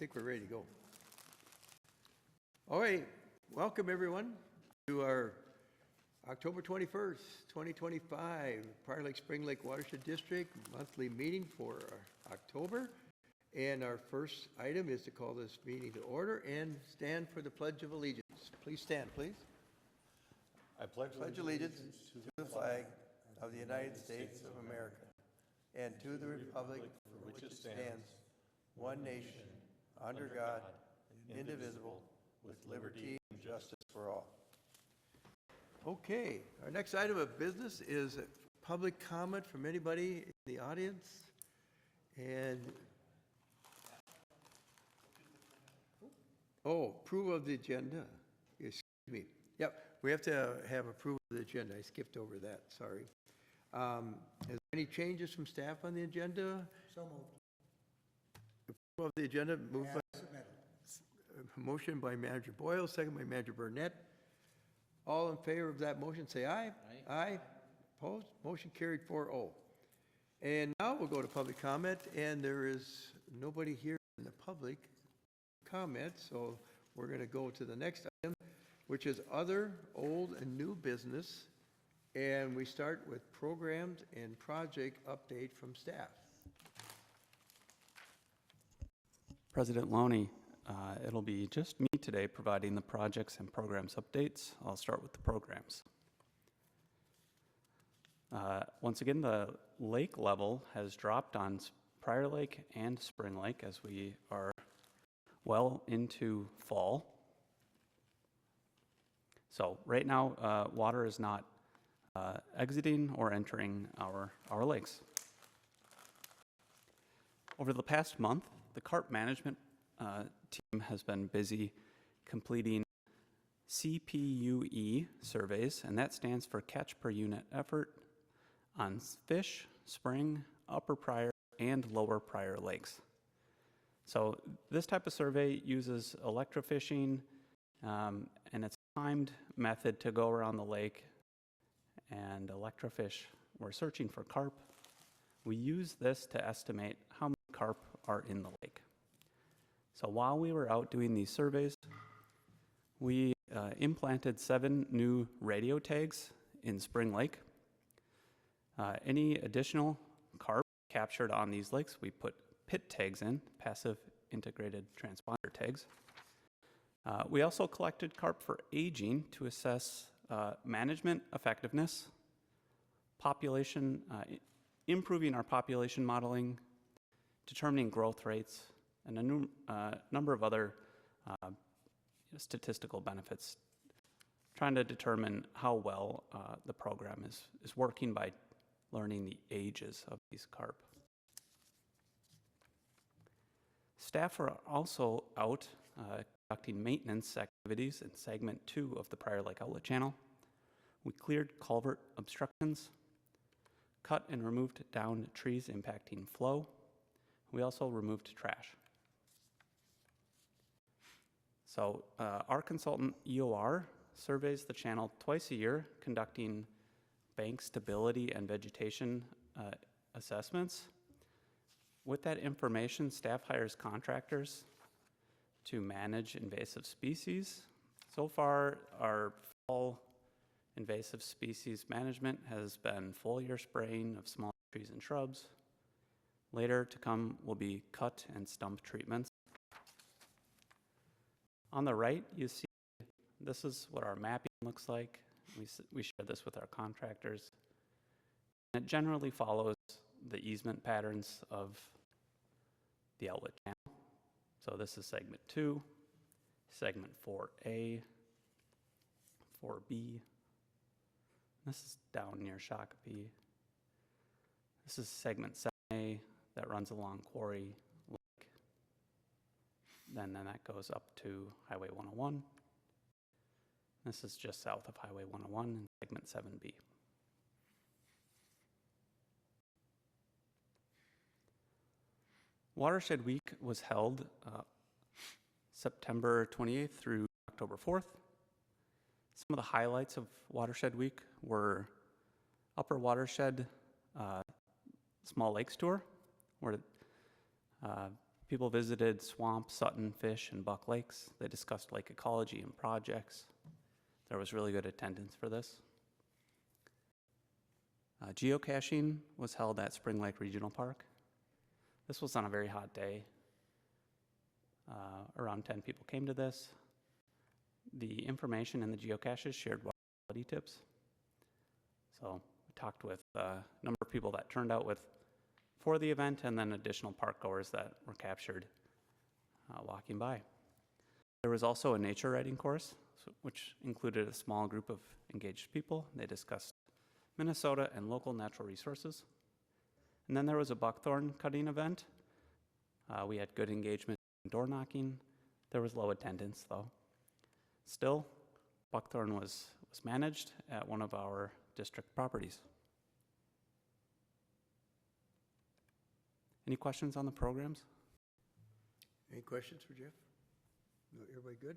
think we're ready to go. All right, welcome everyone to our October 21st, 2025 Prior Lake Spring Lake Watershed District monthly meeting for October. And our first item is to call this meeting to order and stand for the Pledge of Allegiance. Please stand, please. I pledge allegiance to the flag of the United States of America and to the republic for which it stands, one nation, under God, indivisible, with liberty and justice for all. Okay, our next item of business is public comment from anybody in the audience. And approval of the agenda. Excuse me. Yep, we have to have approval of the agenda. I skipped over that, sorry. Is there any changes from staff on the agenda? So moved. Approval of the agenda, moved by, motion by Manager Boyle, second by Manager Burnett. All in favor of that motion, say aye. Aye. Aye. Opposed? Motion carried 4-0. And now we'll go to public comment, and there is nobody here in the public comment, so we're going to go to the next item, which is other, old, and new business. And we start with programs and project update from staff. President Loney, it'll be just me today providing the projects and programs updates. I'll start with the programs. Once again, the lake level has dropped on Prior Lake and Spring Lake as we are well into fall. So right now, water is not exiting or entering our lakes. Over the past month, the carp management team has been busy completing CPUE surveys, and that stands for catch per unit effort on Fish, Spring, Upper Prior, and Lower Prior lakes. So this type of survey uses electrofishing, and it's a timed method to go around the lake and electrofish. We're searching for carp. We use this to estimate how many carp are in the lake. So while we were out doing these surveys, we implanted 7 new radio tags in Spring Lake. Any additional carp captured on these lakes, we put PIT tags in, passive integrated transponder tags. We also collected carp for aging to assess management effectiveness, population, improving our population modeling, determining growth rates, and a number of other statistical benefits, trying to determine how well the program is working by learning the ages of these carp. Staff are also out conducting maintenance activities in segment 2 of the Prior Lake Outlet Channel. We cleared culvert obstructions, cut and removed downed trees impacting flow. We also removed trash. So our consultant EOR surveys the channel twice a year, conducting bank stability and vegetation assessments. With that information, staff hires contractors to manage invasive species. So far, our fall invasive species management has been foliar spraying of small trees and shrubs. Later to come will be cut and stump treatments. On the right, you see this is what our mapping looks like. We share this with our contractors. And it generally follows the easement patterns of the outlet channel. So this is segment 2, segment 4A, 4B. This is down near Shakopee. This is segment 7A that runs along Quarry Lake. Then that goes up to Highway 101. This is just south of Highway 101 in segment 7B. Watershed Week was held September 28th through October 4th. Some of the highlights of Watershed Week were Upper Watershed Small Lakes Tour, where People visited Swamp, Sutton, Fish, and Buck Lakes. They discussed lake ecology and projects. There was really good attendance for this. Geocaching was held at Spring Lake Regional Park. This was on a very hot day. Around 10 people came to this. The information in the geocaches shared quality tips. So we talked with a number of people that turned out for the event, and then additional park goers that were captured walking by. There was also a nature writing course, which included a small group of engaged people. They discussed Minnesota and local natural resources. And then there was a buckthorn cutting event. We had good engagement in door knocking. There was low attendance though. Still, buckthorn was managed at one of our district properties. Any questions on the programs? Any questions for Jeff? No, everybody good?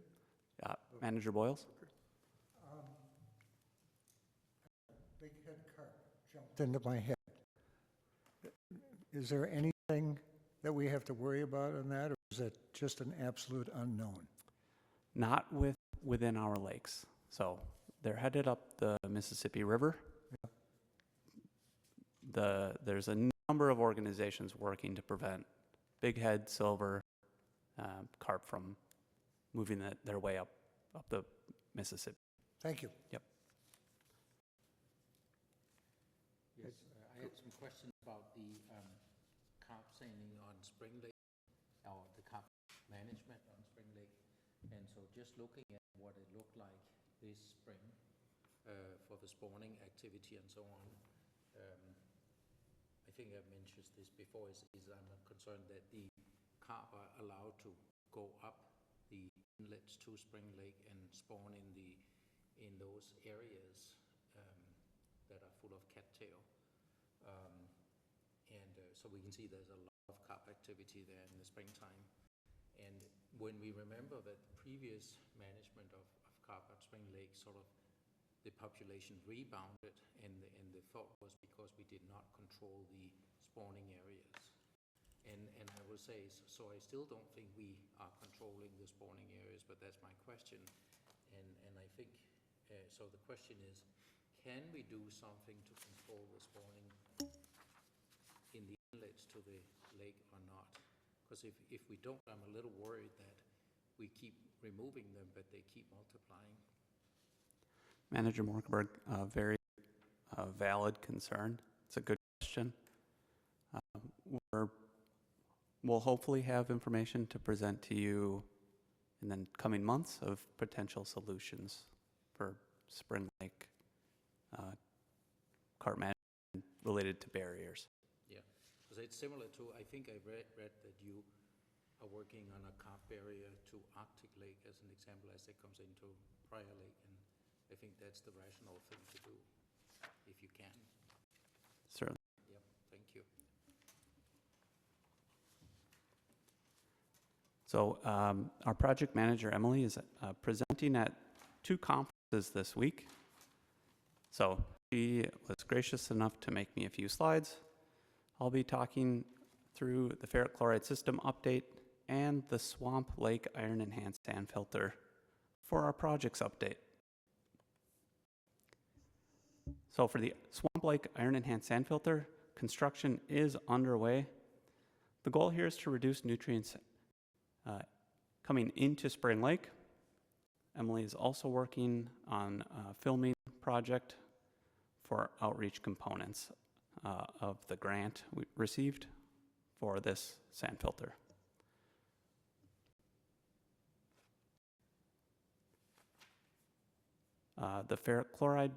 Manager Boyles? Big head carp jumped into my head. Is there anything that we have to worry about on that, or is it just an absolute unknown? Not within our lakes. So they're headed up the Mississippi River. Yeah. There's a number of organizations working to prevent bighead silver carp from moving their way up the Mississippi. Thank you. Yep. Yes, I had some questions about the carp seining on Spring Lake, or the carp management on Spring Lake. And so just looking at what it looked like this spring for the spawning activity and so on, I think I've mentioned this before, is I'm concerned that the carp are allowed to go up the inlets to Spring Lake and spawn in those areas that are full of cattail. So we can see there's a lot of carp activity there in the springtime. And when we remember that previous management of carp at Spring Lake, sort of the population rebounded, and the thought was because we did not control the spawning areas. And I will say, so I still don't think we are controlling the spawning areas, but that's my question. And I think, so the question is, can we do something to control the spawning in the inlets to the lake or not? Because if we don't, I'm a little worried that we keep removing them, but they keep multiplying. Manager Morkenberg, a very valid concern. It's a good question. We'll hopefully have information to present to you in the coming months of potential solutions for Spring Lake carp management related to barriers. Yeah, because it's similar to, I think I read that you are working on a carp barrier to Arctic Lake as an example, as it comes into Prior Lake, and I think that's the rational thing to do, if you can. Certainly. Yep, thank you. So our project manager, Emily, is presenting at 2 conferences this week. So she was gracious enough to make me a few slides. I'll be talking through the ferric chloride system update and the Swamp Lake Iron Enhanced Sand Filter for our projects update. So for the Swamp Lake Iron Enhanced Sand Filter, construction is underway. The goal here is to reduce nutrients coming into Spring Lake. Emily is also working on a filming project for outreach components of the grant we received for this sand filter. The ferric chloride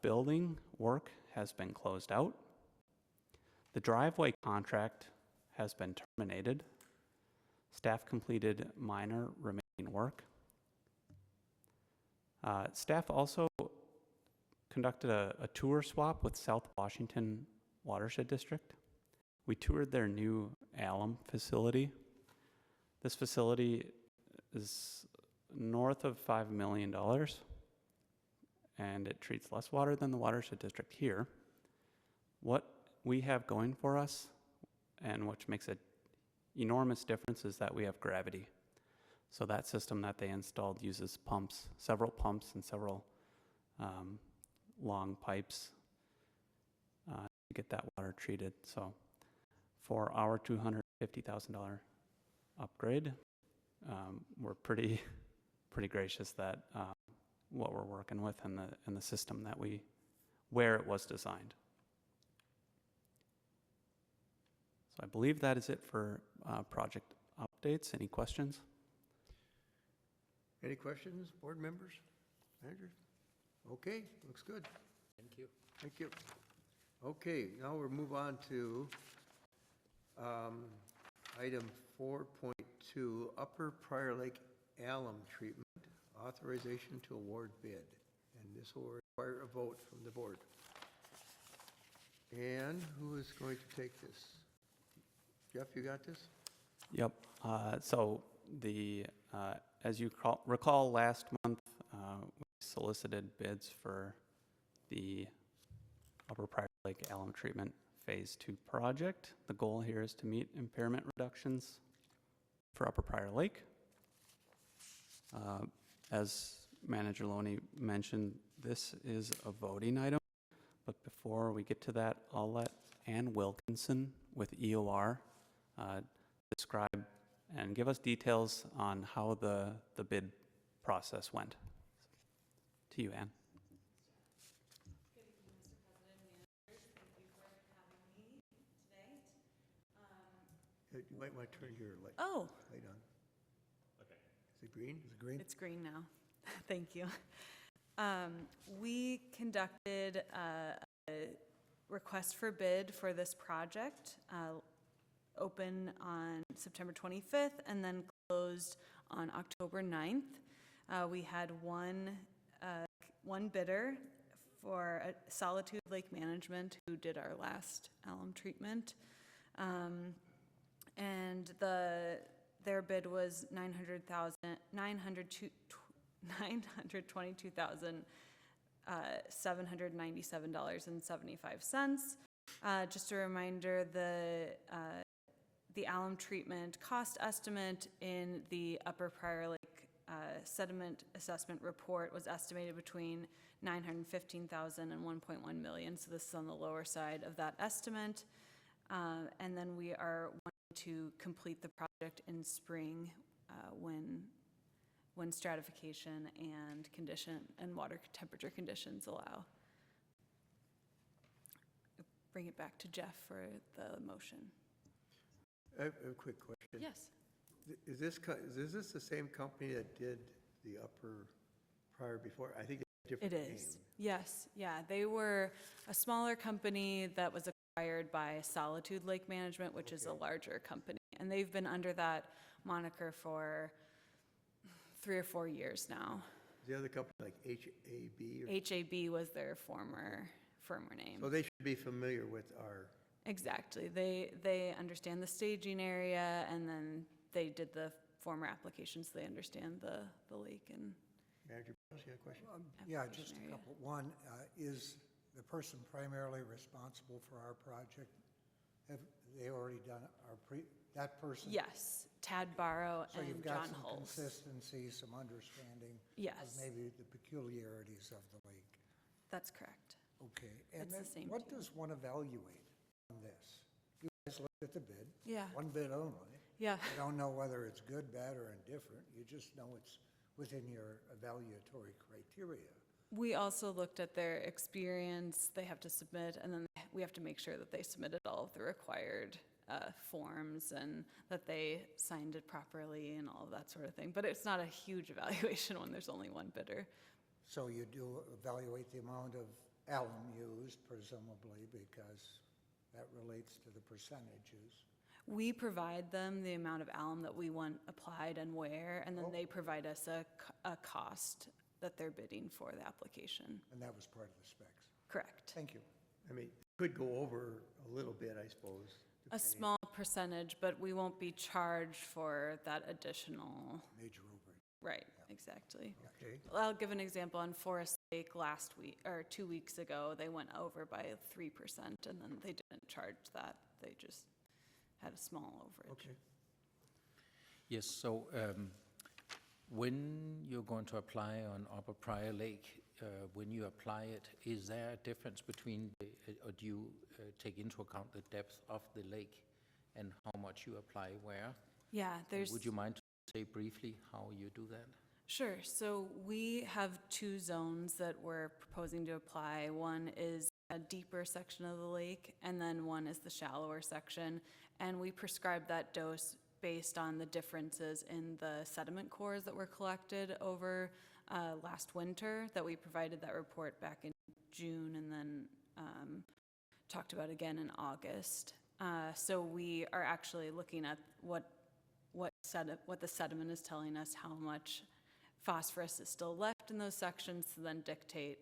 building work has been closed out. The driveway contract has been terminated. Staff completed minor remaining work. Staff also conducted a tour swap with South Washington Watershed District. We toured their new alum facility. This facility is north of $5 million, and it treats less water than the Watershed District here. What we have going for us, and which makes it enormous difference is that we have gravity. So that system that they installed uses pumps, several pumps and several long pipes to get that water treated. So for our $250,000 upgrade, we're pretty gracious that what we're working with and the system that where it was designed. So I believe that is it for project updates. Any questions? Any questions, board members, managers? Okay, looks good. Thank you. Thank you. Okay, now we'll move on to item 4.2, Upper Prior Lake alum treatment, authorization to award bid. And this will require a vote from the board. And who is going to take this? Jeff, you got this? Yep. So as you recall, last month we solicited bids for the Upper Prior Lake alum treatment Phase 2 project. The goal here is to meet impairment reductions for Upper Prior Lake. As Manager Loney mentioned, this is a voting item, but before we get to that, I'll let Ann Wilkinson with EOR describe and give us details on how the bid process went. To you, Ann. Good evening, Mr. President, managers. Thank you for having me tonight. You might want to turn your light Oh, on. Okay. Is it green? Is it green? it's green now. Thank you. We conducted a request for bid for this project, open on September 25th and then closed on October 9th. We had one bidder for Solitude Lake Management who did our last alum treatment. And their bid was $922,797.75. Just a reminder, the alum treatment cost estimate in the Upper Prior Lake sediment assessment report was estimated between $915,000 and $1.1 million. So this is on the lower side of that estimate. And then we are wanting to complete the project in spring when stratification and condition and water temperature conditions allow. Bring it back to Jeff for the motion. I have a quick question. Yes. Is this the same company that did the Upper Prior before? I think it's a different It name. is. Yes. Yeah. They were a smaller company that was acquired by Solitude Lake Management, which is a larger company. And they've been under that moniker for 3 or 4 years now. Is the other company like HAB? HAB was their firmer name. So they should be familiar with our, Exactly. They understand the staging area, and then they did the former applications. They understand the lake and Manager Bowles, you have a question? Yeah, application just a area. couple. One, is the person primarily responsible for our project? Have they already done that person? Yes, Tad Barrow So and you've got John some Holtz. consistency, some understanding of Yes, maybe the peculiarities of the lake. that's correct. Okay. And It's then the same what team. does one evaluate on this? You guys looked at the bid, Yeah, one bid only. yeah. You don't know whether it's good, bad, or indifferent. You just know it's within your evaluatory criteria. We also looked at their experience they have to submit, and then we have to make sure that they submitted all of the required forms and that they signed it properly and all of that sort of thing. But it's not a huge evaluation when there's only one bidder. So you do evaluate the amount of alum used, presumably, because that relates to the percentages. We provide them the amount of alum that we want applied and where, and then they provide us a cost that they're bidding for the application. And that was part of the specs. Correct. Thank you. I mean, could go over a little bit, I suppose. A small percentage, but we won't be charged for that additional. Major overage. Right, exactly. Okay, I'll give an example. On Forest Lake last week, or 2 weeks ago, they went over by 3%, and then they didn't charge that. They just had a small overage. okay. Yes, so when you're going to apply on Upper Prior Lake, when you apply it, is there a difference between, or do you take into account the depth of the lake and how much you apply where? Yeah, Would you mind to say briefly how you do that? Sure. So we have two zones that we're proposing to apply. One is a deeper section of the lake, and then one is the shallower section. And we prescribe that dose based on the differences in the sediment cores that were collected over last winter, that we provided that report back in June and then talked about again in August. So we are actually looking at what the sediment is telling us, how much phosphorus is still left in those sections, to then dictate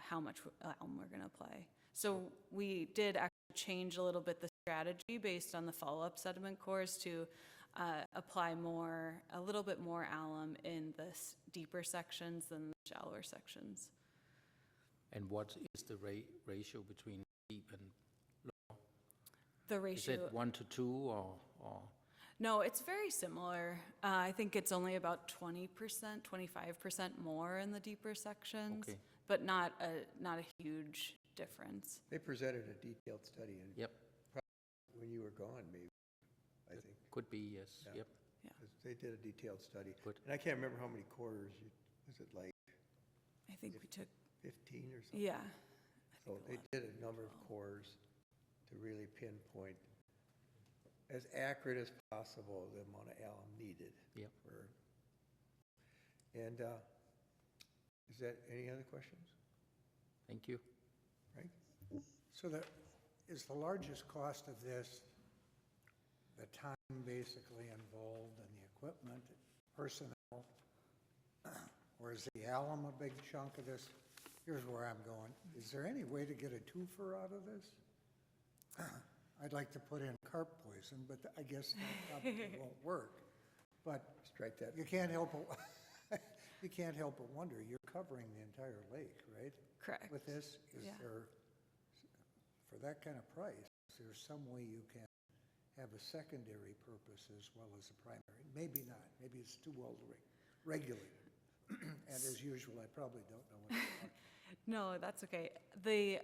how much alum we're going to apply. So we did actually change a little bit the strategy based on the follow-up sediment cores to apply a little bit more alum in the deeper sections than the shallower sections. And what is the ratio between deep and low? The ratio. Is it 1 to 2 or? No, it's very similar. I think it's only about 20%, 25% more in the deeper sections, Okay. but not a huge difference. They presented a detailed study in Yep, when you were gone, maybe, I think. could be, yes, Yeah. yep. 'Cause they did a detailed study. Good. And I can't remember how many quarters, was it like I think we took, 15 or something? yeah. So they did a number of cores to really pinpoint as accurate as possible the amount of alum needed. Yep. And is that any other questions? Thank you. Frank? So is the largest cost of this the time basically involved and the equipment, personnel, or is the alum a big chunk of this? Here's where I'm going. Is there any way to get a twofer out of this? I'd like to put in carp poison, but I guess that probably won't work. But Strike that. you can't help but, you can't help but wonder, you're covering the entire lake, right? Correct. With this, is Yeah. there, for that kind of price, is there some way you can have a secondary purpose as well as a primary? Maybe not. Maybe it's too well regulated. And as usual, I probably don't know what to talk. No, that's okay. The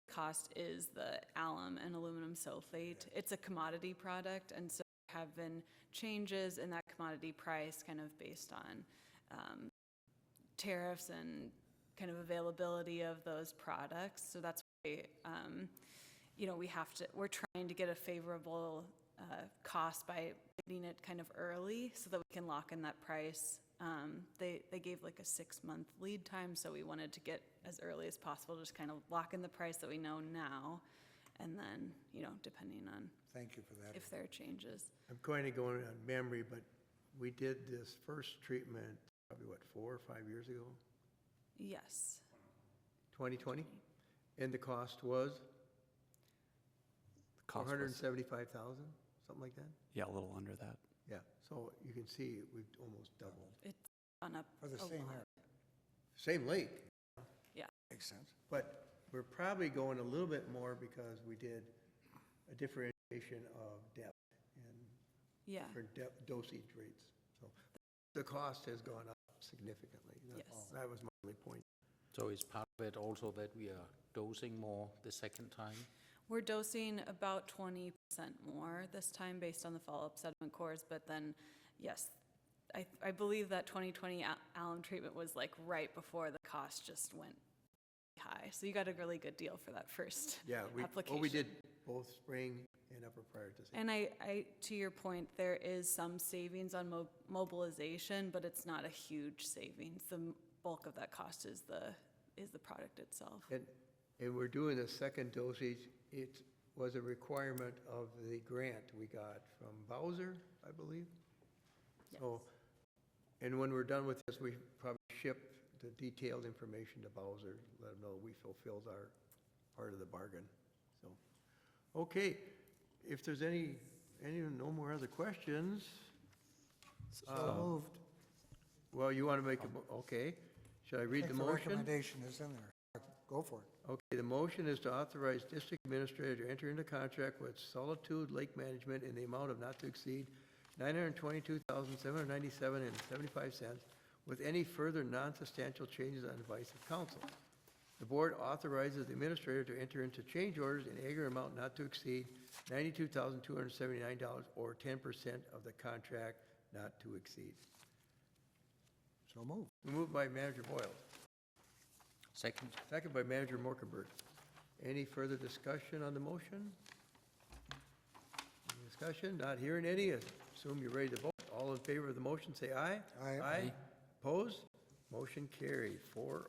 cost is the alum and aluminum sulfate. It's a commodity product, and so there have been changes in that commodity price kind of based on tariffs and kind of availability of those products. So that's why, we're trying to get a favorable cost by getting it kind of early so that we can lock in that price. They gave like a 6-month lead time, so we wanted to get as early as possible, just kind of lock in the price that we know now, and then, depending on Thank you for that. if there are changes. I'm kind of going on memory, but we did this first treatment probably, 4 or 5 years ago? Yes. 2020? And the cost was The cost was, 475,000, something like that? yeah, a little under that. Yeah, so you can see we've almost doubled. It's gone up For the a same lot. area. Same lake, Makes sense. but we're probably going a little bit more because we did a differentiation of depth and Yeah. different dosage rates. So the cost has gone up significantly. Yes. That was my only point. So is part of it also that we are dosing more the second time? We're dosing about 20% more this time based on the follow-up sediment cores, but then, yes, I believe that 2020 alum treatment was like right before the cost just went high. So you got a really good deal for that first Yeah, application. we did both spring and upper prior to. And I, to your point, there is some savings on mobilization, but it's not a huge savings. The bulk of that cost is the product itself. And we're doing the second dosage. It was a requirement of the grant we got from Bowser, I believe. Yes. So, and when we're done with this, we probably ship the detailed information to Bowser, let them know we fulfilled our part of the bargain. So, okay, if there's no more other questions, So moved. well, you want to make okay. Should I read the Think motion? recommendation is in there. Go for it. Okay, the motion is to authorize district administrator to enter into contract with Solitude Lake Management in the amount of not to exceed $922,797.75, with any further non-substantial changes on advice of council. The board authorizes the administrator to enter into change orders in aggregate amount not to exceed $92,279 or 10% of the contract not to exceed. So move. Moved by Manager Boyle, Second. second by Manager Morkenberg. Any further discussion on the motion? Any discussion? Not hearing any. Assume you're ready to vote. All in favor of the motion, say aye. Aye. Aye. Opposed? Motion carried, 4-0.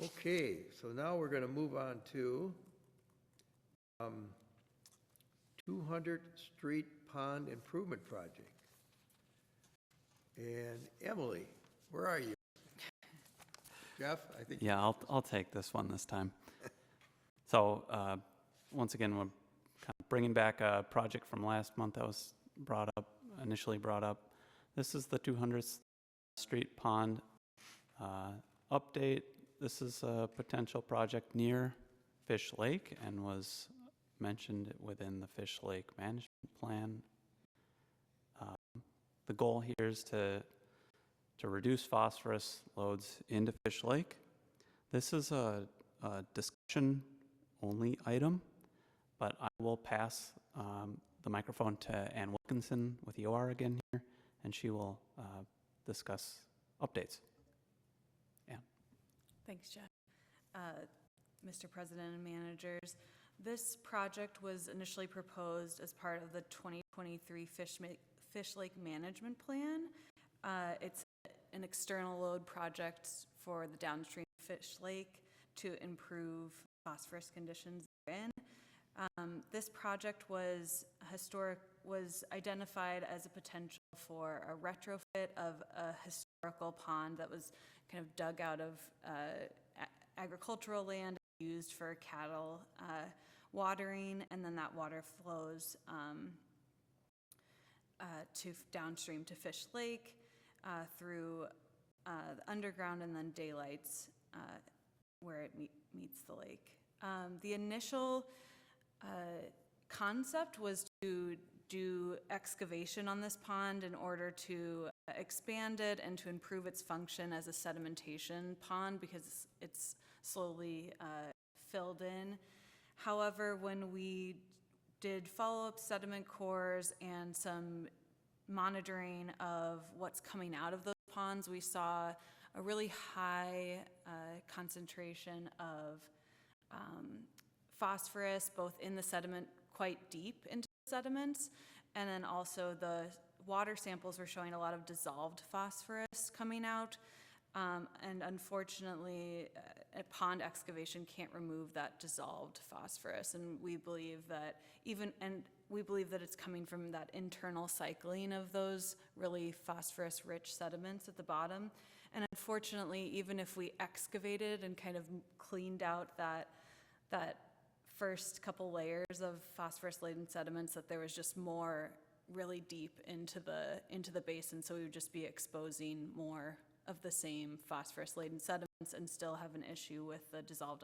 Okay, so now we're going to move on to 200th Street Pond Improvement Project. And Emily, where are you? Jeff, I think. Yeah, I'll take this one this time. So once again, we're kind of bringing back a project from last month that was initially brought up. This is the 200th Street Pond update. This is a potential project near Fish Lake and was mentioned within the Fish Lake Management Plan. The goal here is to reduce phosphorus loads into Fish Lake. This is a discussion only item, but I will pass the microphone to Ann Wilkinson with EOR again here, and she will discuss updates. Ann. Thanks, Jeff. Mr. President and managers, this project was initially proposed as part of the 2023 Fish Lake Management Plan. It's an external load project for the downstream Fish Lake to improve phosphorus conditions therein. This project was identified as a potential for a retrofit of a historical pond that was kind of dug out of agricultural land used for cattle watering, and then that water flows to downstream to Fish Lake through the underground and then daylights where it meets the lake. The initial concept was to do excavation on this pond in order to expand it and to improve its function as a sedimentation pond because it's slowly filled in. However, when we did follow-up sediment cores and some monitoring of what's coming out of those ponds, we saw a really high concentration of phosphorus, both in the sediment, quite deep into the sediments, and then also the water samples were showing a lot of dissolved phosphorus coming out. And unfortunately, a pond excavation can't remove that dissolved phosphorus, and we believe that it's coming from that internal cycling of those really phosphorus-rich sediments at the bottom. And unfortunately, even if we excavated and kind of cleaned out that first couple layers of phosphorus-laden sediments, that there was just more really deep into the basin, so we would just be exposing more of the same phosphorus-laden sediments and still have an issue with the dissolved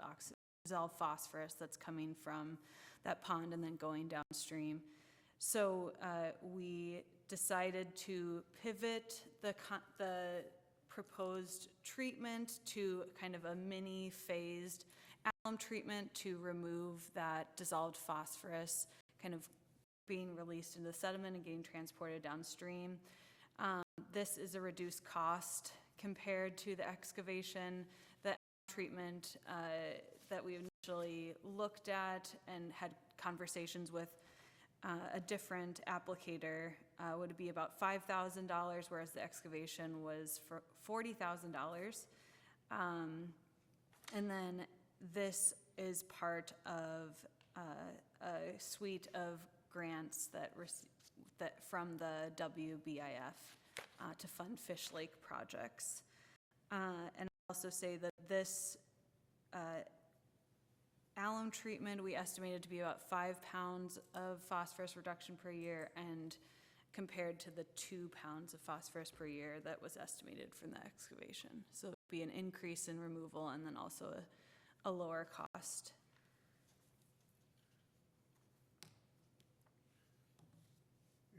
phosphorus that's coming from that pond and then going downstream. So we decided to pivot the proposed treatment to kind of a mini phased alum treatment to remove that dissolved phosphorus kind of being released into the sediment and getting transported downstream. This is a reduced cost compared to the excavation. The treatment that we initially looked at and had conversations with a different applicator would be about $5,000, whereas the excavation was for $40,000. And then this is part of a suite of grants that from the WBIF to fund Fish Lake projects. And I'll also say that this alum treatment we estimated to be about 5 pounds of phosphorus reduction per year, and compared to the 2 pounds of phosphorus per year that was estimated from the excavation. So it would be an increase in removal and then also a lower cost.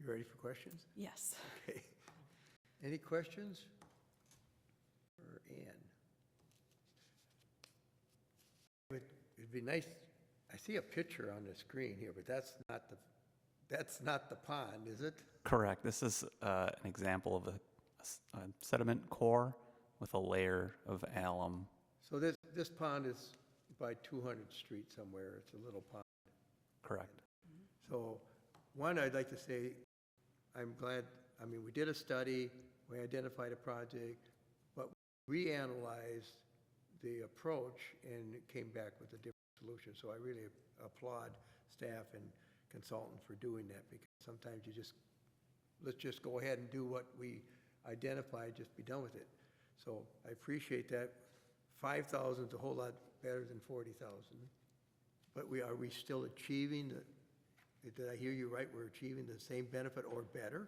You ready for questions? Yes. Okay. Any questions for Ann? It'd be nice, I see a picture on the screen here, but that's not the pond, is it? Correct. This is an example of a sediment core with a layer of alum. So this pond is by 200th Street somewhere. It's a little pond. Correct. So, one, I'd like to say, I'm glad, I mean, we did a study, we identified a project, but we reanalyzed the approach and it came back with a different solution. So I really applaud staff and consultant for doing that, because sometimes let's just go ahead and do what we identified, just be done with it. So I appreciate that. 5,000 is a whole lot better than 40,000. But are we still achieving did I hear you right? We're achieving the same benefit or better?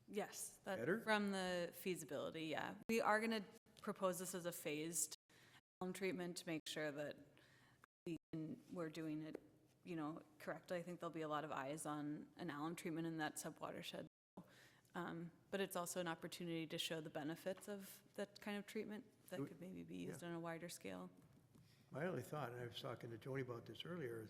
Yes, Better? from the feasibility, yeah. We are going to propose this as a phased alum treatment to make sure that we're doing it, correctly. I think there'll be a lot of eyes on an alum treatment in that sub-watershed. But it's also an opportunity to show the benefits of that kind of treatment that could maybe be used on a wider scale. My only thought, and I was talking to Joni about this earlier, is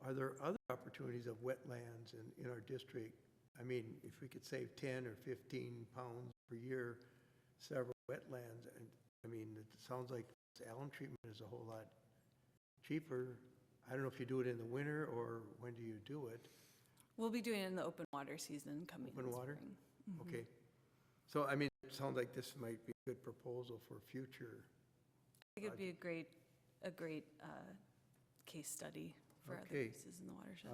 are there other opportunities of wetlands in our district? I mean, if we could save 10 or 15 pounds per year, several wetlands, and I mean, it sounds like alum treatment is a whole lot cheaper. I don't know if you do it in the winter or when do you do it? We'll be doing it in the open water season coming in Open water? spring. Okay. So, I mean, it sounds like this might be a good proposal for future. I think it'd be a great case study for other Okay. uses in the watershed.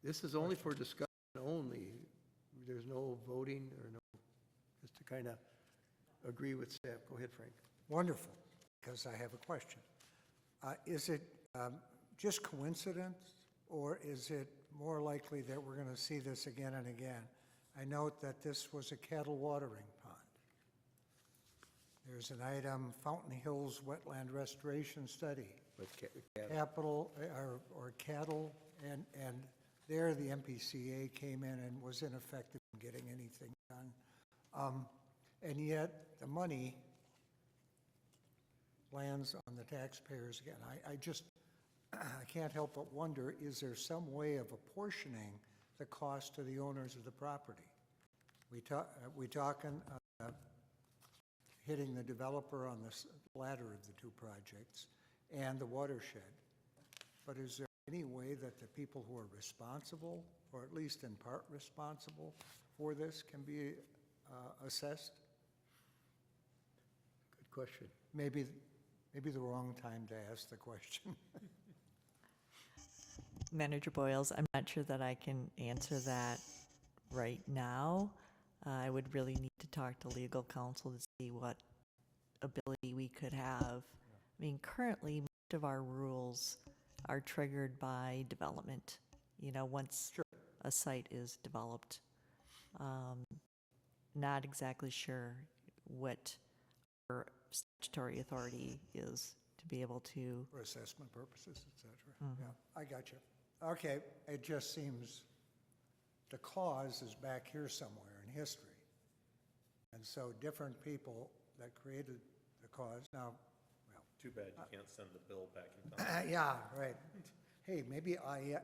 This is only for discussion only. There's no voting or no, just to kind of agree with staff. Go ahead, Frank. Wonderful, because I have a question. Is it just coincidence, or is it more likely that we're going to see this again and again? I note that this was a cattle watering pond. There's an item, Fountain Hills Wetland Restoration Study. With Capital, or cattle, and there the MPCA came in and was ineffective in getting anything done. And yet the money lands on the taxpayers again. I can't help but wonder, is there some way of apportioning the cost to the owners of the property? We talking hitting the developer on the latter of the two projects and the watershed. But is there any way that the people who are responsible, or at least in part responsible for this, can be assessed? Good question. Maybe the wrong time to ask the question. Manager Boyles, I'm not sure that I can answer that right now. I would really need to talk to legal counsel to see what ability we could have. I mean, currently, most of our rules are triggered by development. Once a site is developed. Not exactly sure what our statutory authority is to be able to. For assessment purposes, et cetera. Yeah, I got you. Okay, it just seems the cause is back here somewhere in history. And so different people that created the cause, now, well. Too bad you can't send the bill back in time. Yeah, right. Hey, maybe AI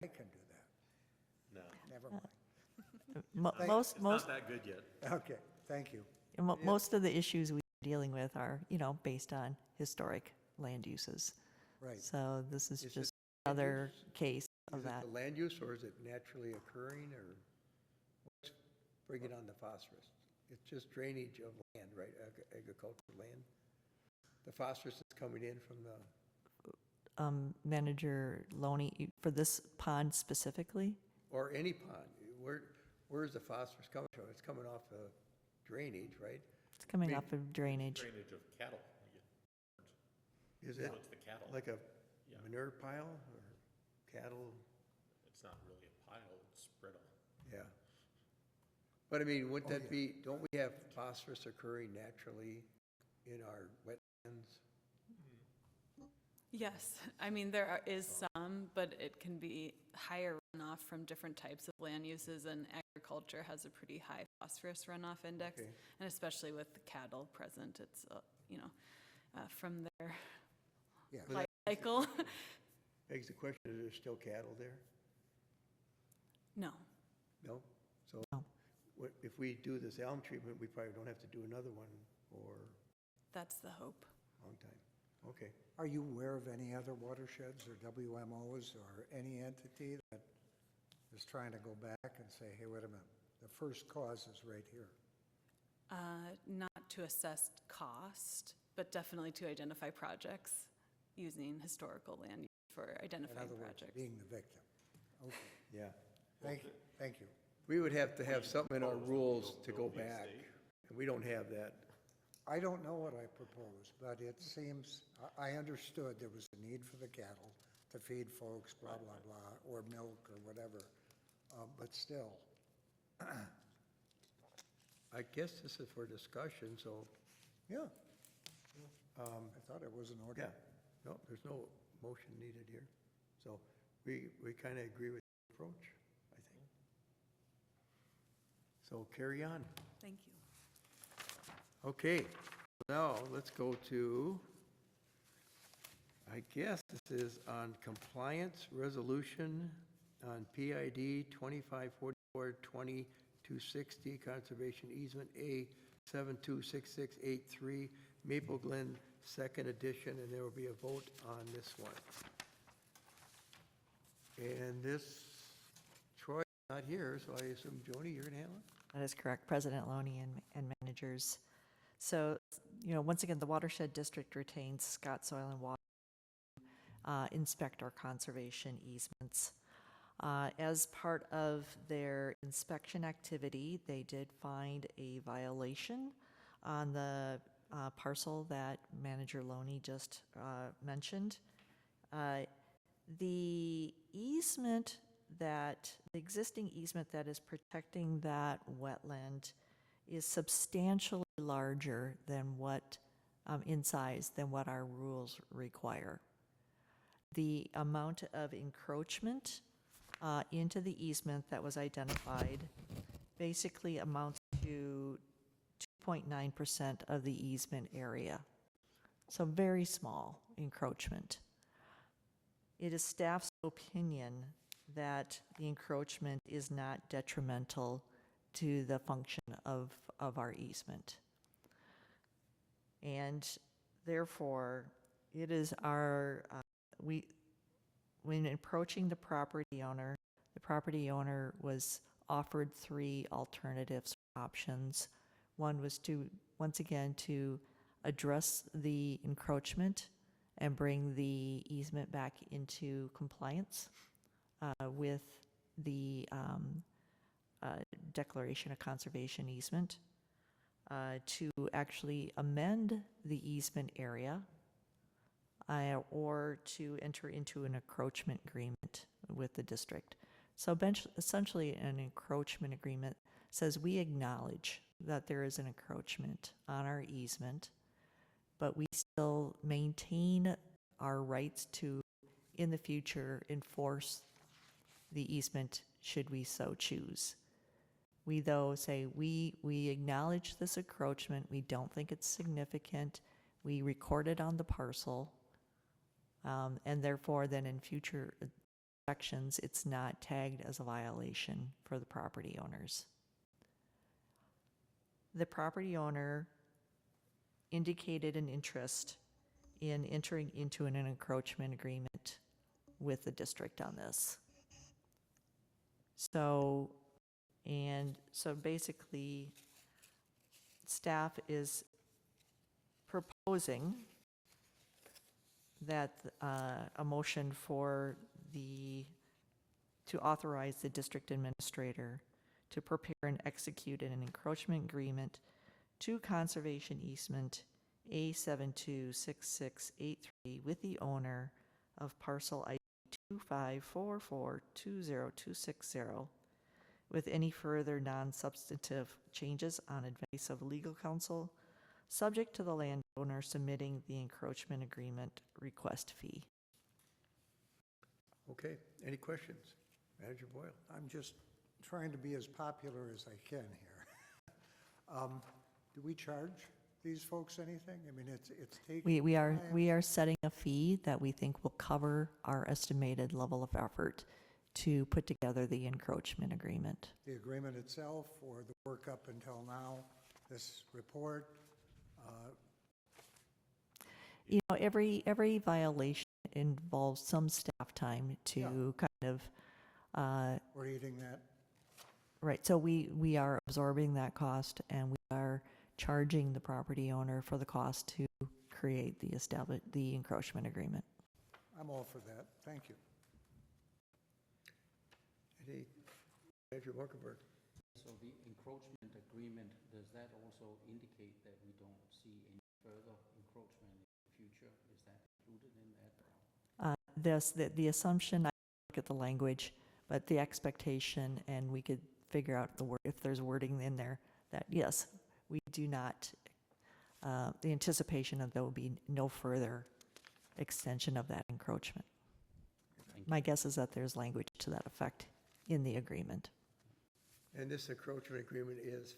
can do that. No, Never mind. Most it's not that good yet. Okay, thank you. most of the issues we're dealing with are, based on historic land uses. Right. So this is Is just it another case of Is that. it the land use or is it naturally occurring, or what's bringing on the phosphorus? It's just drainage of land, right? Agricultural land. The phosphorus is coming in from the, Manager Loney, for this pond specifically? or any pond. Where's the phosphorus coming from? It's coming off of drainage, right? It's coming mean, off of drainage. Drainage of cattle. Is it So it's the cattle. like a Yeah. manure pile or cattle? It's not really a pile, it's brittle. Yeah. But I mean, wouldn't that be, don't we have phosphorus occurring naturally in our wetlands? Yes, I mean, is some, but it can be higher runoff from different types of land uses, and agriculture has a pretty high phosphorus runoff index, Okay. and especially with the cattle present, it's, from their Yeah, life cycle. Begs the question, is there still cattle there? No, No? So No. if we do this elm treatment, we probably don't have to do another one for that's the hope. a long time. Okay. are you aware of any other watersheds or WMOs or any entity that is trying to go back and say, hey, wait a minute, the first cause is right here? Not to assess cost, but definitely to identify projects using historical land use for In identifying other words, projects. being the victim. Okay, Yeah. thank you, thank you. We would have to have something in our rules to go back, and we don't have that. I don't know what I propose, but it seems, I understood there was a need for the cattle to feed folks, blah, blah, blah, or milk or whatever, but still, I guess this is for discussion, so, yeah. I thought it was an order. yeah. No, there's no motion needed here. So we kind of agree with the approach, I think. So carry on. Thank you. Okay, now let's go to, I guess this is on compliance resolution on PID 2544-2260, conservation easement A 726683, Maple Glen, second edition, and there will be a vote on this one. And this, Troy is not here, so I assume, Joni, you're going to handle it? That is correct, President Loney and managers. So, once again, the watershed district retains Scott Soil and Water inspect our conservation easements. As part of their inspection activity, they did find a violation on the parcel that Manager Loney just mentioned. The existing easement that is protecting that wetland is substantially larger than what, in size, than what our rules require. The amount of encroachment into the easement that was identified basically amounts to 2.9% of the easement area. So very small encroachment. It is staff's opinion that the encroachment is not detrimental to the function of our easement. And therefore, it is when approaching the property owner was offered 3 alternatives or options. One was to, once again, to address the encroachment and bring the easement back into compliance with the declaration of conservation easement, to actually amend the easement area, or to enter into an encroachment agreement with the district. So essentially an encroachment agreement says we acknowledge that there is an encroachment on our easement, but we still maintain our rights to, in the future, enforce the easement should we so choose. We, though, say we acknowledge this encroachment, we don't think it's significant, we record it on the parcel, and therefore then in future sections it's not tagged as a violation for the property owners. The property owner indicated an interest in entering into an encroachment agreement with the district on this. So basically, staff is proposing that a motion to authorize the district administrator to prepare and execute an encroachment agreement to conservation easement A726683 with the owner of parcel ID 2544202260, with any further non-substantive changes on advice of legal counsel, subject to the land owner submitting the encroachment agreement request fee. Okay, any questions? Manager Boyle? I'm just trying to be as popular as I can here. Do we charge these folks anything? I mean, it's taking We time. are setting a fee that we think will cover our estimated level of effort to put together the encroachment agreement. The agreement itself or the work up until now, this report. You know, every violation involves some staff time to kind of, We're eating that. right, so we are absorbing that cost, and we are charging the property owner for the cost to create the encroachment agreement. I'm all for that. Thank you. Any, Manager Morkenberg? So the encroachment agreement, does that also indicate that we don't see any further encroachment in the future? Is that included in that? The assumption, I look at the language, but the expectation, and we could figure out if there's wording in there, that yes, we do not, the anticipation of there will be no further extension of that encroachment. My guess is that there's language to that effect in the agreement. And this encroachment agreement is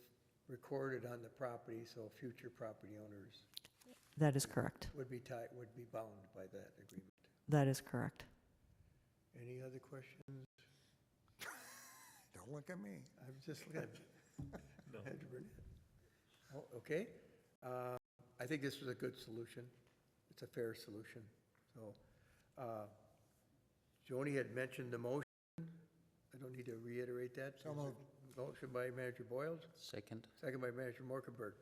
recorded on the property, so future property owners That is correct. would be bound by that agreement. That is correct. Any other questions? Don't look at me. I'm just looking at Manager Burnett. Oh, okay. I think this was a good solution. It's a fair solution. So, Joni had mentioned the motion. I don't need to reiterate that. So moved. Motion by Manager Boyles, Second. second by Manager Morkenberg.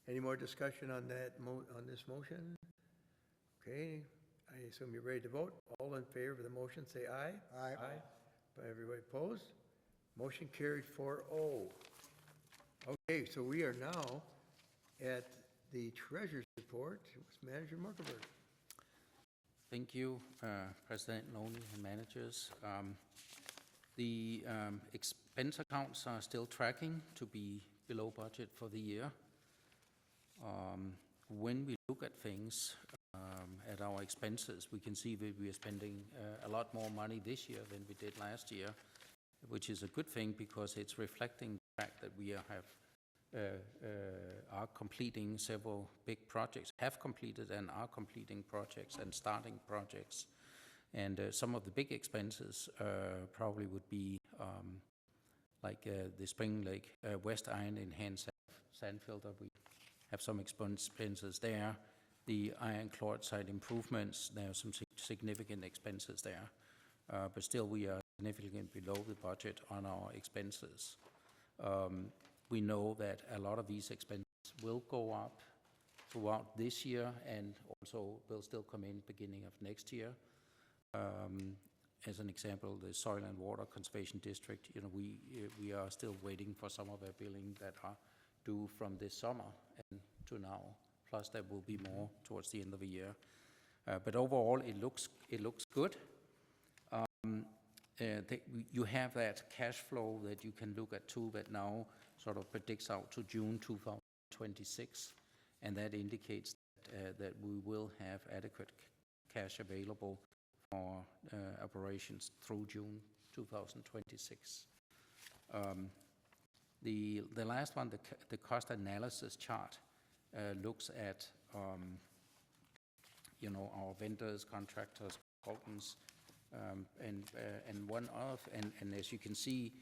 Any more discussion on that, on this motion? Okay, I assume you're ready to vote. All in favor of the motion, say aye. Aye. Aye. By everybody opposed? Motion carried 4-0. Okay, so we are now at the treasurer's report with Manager Morkenberg. Thank you, President Loney and managers. The expense accounts are still tracking to be below budget for the year. When we look at things, at our expenses, we can see that we are spending a lot more money this year than we did last year, which is a good thing because it's reflecting the fact that we are completing several big projects, have completed and are completing projects and starting projects. And some of the big expenses probably would be like the Spring Lake West Iron Enhanced Sand Filter. We have some expenses there. The iron chloride site improvements, there are some significant expenses there. But still we are significantly below the budget on our expenses. We know that a lot of these expenses will go up throughout this year and also will still come in beginning of next year. As an example, the Soil and Water Conservation District, you know, we are still waiting for some of their billing that are due from this summer and to now. Plus, there will be more towards the end of the year. But overall, it looks good. You have that cash flow that you can look at too, that now sort of predicts out to June 2026, and that indicates that we will have adequate cash available for operations through June 2026. The last one, the cost analysis chart, looks at you know, our vendors, contractors, consultants, and one of, and as you can see,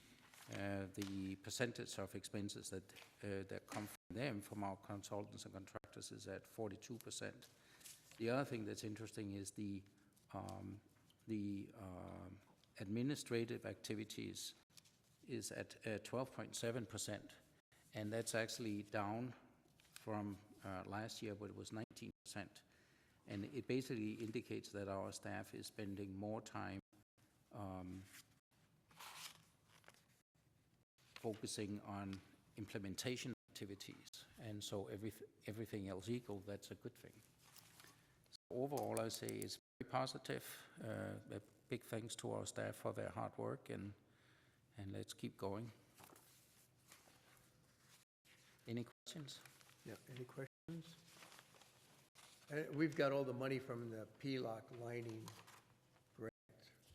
the percentage of expenses that come from them, from our consultants and contractors, is at 42%. The other thing that's interesting is the administrative activities is at 12.7%, and that's actually down from last year, but it was 19%. And it basically indicates that our staff is spending more time focusing on implementation activities, and so everything else equal, that's a good thing. So overall, I say it's very positive. A big thanks to our staff for their hard work, and let's keep going. Any questions? Yeah, any questions? We've got all the money from the PLOC lining grant,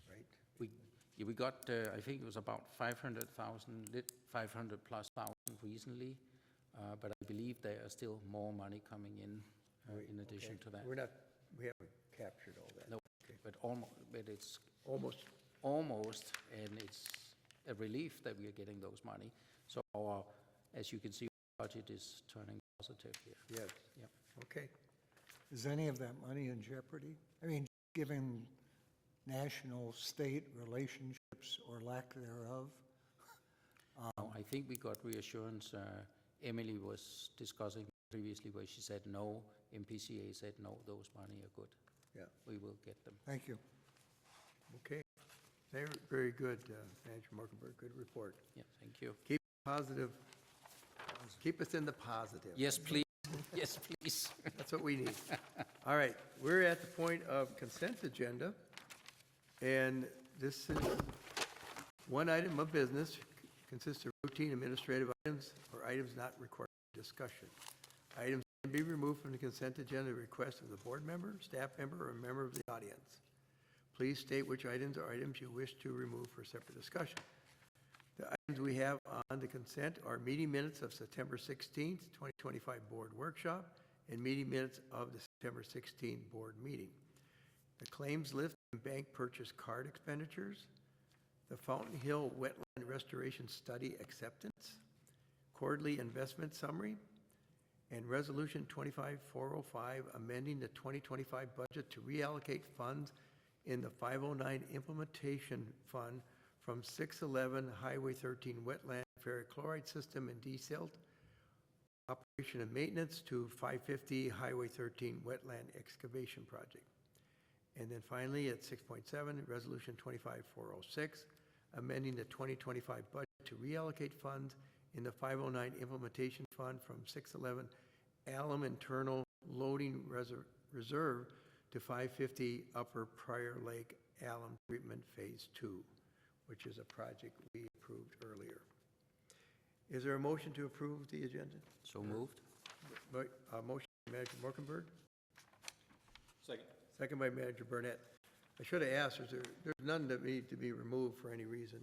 right? We got, I think it was about 500,000, 500 plus thousand recently, but I believe there are still more money coming in addition Okay. to that. We haven't captured all that. No, but almost, but it's Almost. almost, and it's a relief that we are getting those money. So our, as you can see, budget is turning positive here. Yes. Yep. Okay. Is any of that money in jeopardy? I mean, given national state relationships or lack thereof? No, I think we got reassurance. Emily was discussing previously where she said no, MPCA said no, those money are good. Yeah. We will get them. Thank you. Okay. Very good, Manager Morkenberg. Good report. Yeah, thank you. Keep positive. Keep us in the positive. Yes, please. Yes, please. That's what we need. All right, we're at the point of consent agenda, and this is one item of business, consists of routine administrative items or items not requiring discussion. Items can be removed from the consent agenda at the request of the board member, staff member, or a member of the audience. Please state which items or items you wish to remove for separate discussion. The items we have on the consent are meeting minutes of September 16th, 2025 board workshop, and meeting minutes of the September 16th board meeting. The claims list and bank purchase card expenditures, the Fountain Hill Wetland Restoration Study acceptance, quarterly investment summary, and Resolution 25405 amending the 2025 budget to reallocate funds in the 509 Implementation Fund from 611 Highway 13 Wetland Ferric Chloride System and Desilt Operation and Maintenance to 550 Highway 13 Wetland Excavation Project. And then finally, at 6.7, Resolution 25406, amending the 2025 budget to reallocate funds in the 509 Implementation Fund from 611 Alum Internal Loading Reserve to 550 Upper Prior Lake Alum Treatment Phase 2, which is a project we approved earlier. Is there a motion to approve the agenda? So moved. Motion by Manager Morkenberg, Second. second by Manager Burnett. I should have asked, there's none that need to be removed for any reason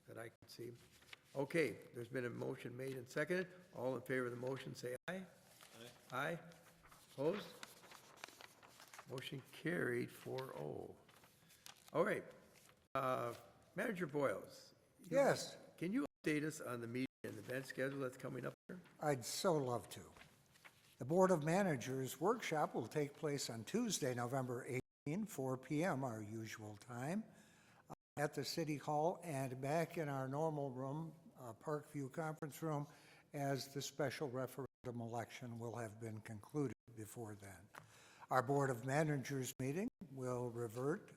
that I can see. Okay, there's been a motion made and seconded. All in favor of the motion, say aye. Aye. Aye. Opposed? Motion carried 4-0. All right. Manager Boyles. Yes, Can you update us on the meeting and event schedule that's coming up here? I'd so love to. The Board of Managers workshop will take place on Tuesday, November 18, 4 p.m., our usual time, at the City Hall and back in our normal room, Parkview Conference Room, as the special referendum election will have been concluded before then. Our Board of Managers meeting will revert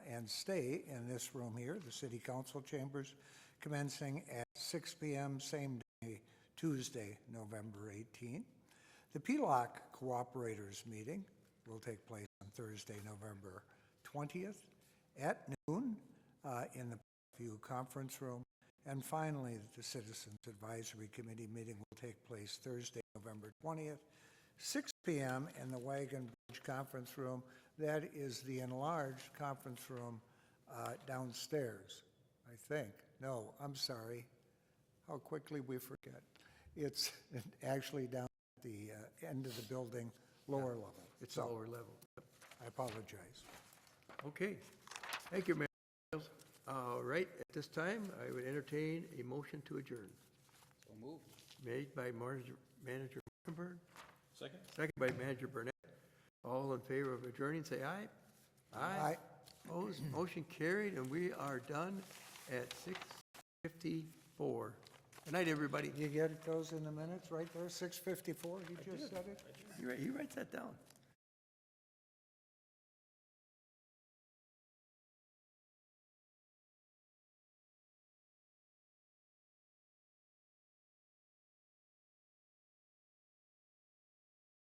and stay in this room here, the City Council chambers, commencing at 6 p.m. same day, Tuesday, November 18. The PLOC Cooperators meeting will take place on Thursday, November 20th at noon in the View Conference Room. And finally, the Citizens Advisory Committee meeting will take place Thursday, November 20th, 6 p.m. in the Wagon Bridge Conference Room. That is the enlarged conference room downstairs, I think. No, I'm sorry. How quickly we forget. It's actually down at the end of the building, lower level. It's a lower level. I apologize. Okay. Thank you, Manager Boyles. All right, at this time, I would entertain a motion to adjourn. So moved. Made by Manager Morkenberg, Second. second by Manager Burnett. All in favor of adjourning, say aye. Aye. Opposed, motion carried, and we are done at 6:54. Good night, everybody. You get those in the minutes right there, 6:54, you just said it? He writes that down.